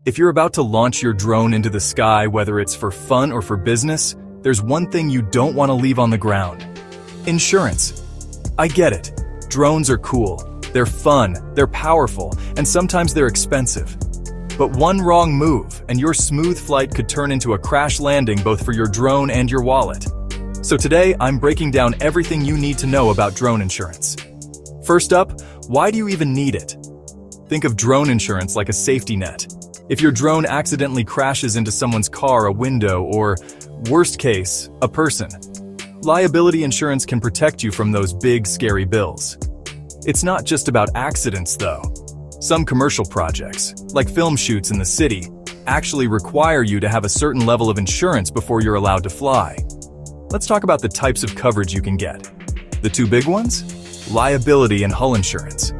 If you're about to launch your drone into the sky, whether it's for fun or for business, there's one thing you don't want to leave on the ground. Insurance. I get it. Drones are cool. They're fun, they're powerful, and sometimes they're expensive. But one wrong move, and your smooth flight could turn into a crash landing both for your drone and your wallet. So today, I'm breaking down everything you need to know about drone insurance. First up, why do you even need it? Think of drone insurance like a safety net. If your drone accidentally crashes into someone's car, a window, or, worst case, a person, liability insurance can protect you from those big, scary bills. It's not just about accidents, though. Some commercial projects, like film shoots in the city, actually require you to have a certain level of insurance before you're allowed to fly. Let's talk about the types of coverage you can get. The two big ones? Liability and hull insurance.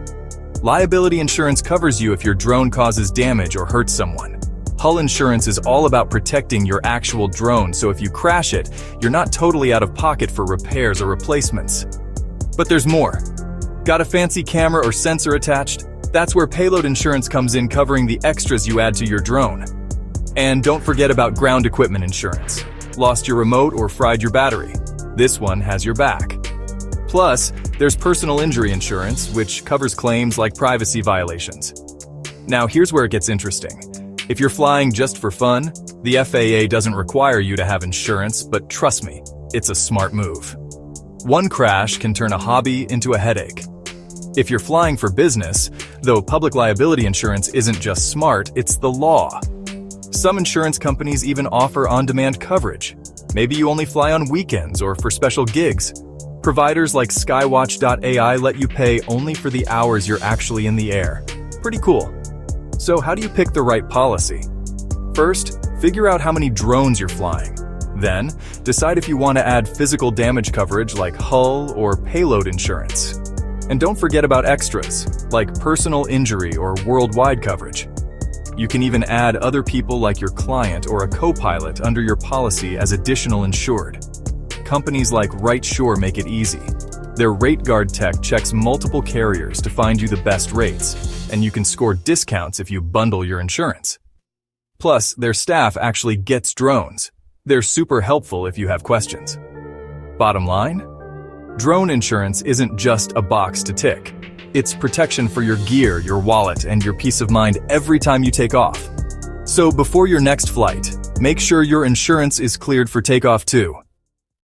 Liability insurance covers you if your drone causes damage or hurts someone. Hull insurance is all about protecting your actual drone, so if you crash it, you're not totally out of pocket for repairs or replacements. But there's more. Got a fancy camera or sensor attached? That's where payload insurance comes in, covering the extras you add to your drone. And don't forget about ground equipment insurance. Lost your remote or fried your battery? This one has your back. Plus, there's personal injury insurance, which covers claims like privacy violations. Now, here's where it gets interesting. If you're flying just for fun, the FAA doesn't require you to have insurance, but trust me, it's a smart move. One crash can turn a hobby into a headache. If you're flying for business, though, public liability insurance isn't just smart, it's the law. Some insurance companies even offer on-demand coverage. Maybe you only fly on weekends or for special gigs. Providers like Skywatch.ai let you pay only for the hours you're actually in the air. Pretty cool. So how do you pick the right policy? First, figure out how many drones you're flying. Then, decide if you want to add physical damage coverage like hull or payload insurance. And don't forget about extras, like personal injury or worldwide coverage. You can even add other people like your client or a co-pilot under your policy as additional insured. Companies like Rightsure make it easy. Their Rate Guard tech checks multiple carriers to find you the best rates, and you can score discounts if you bundle your insurance. Plus, their staff actually gets drones. They're super helpful if you have questions. Bottom line? Drone insurance isn't just a box to tick. It's protection for your gear, your wallet, and your peace of mind every time you take off. So before your next flight, make sure your insurance is cleared for takeoff too.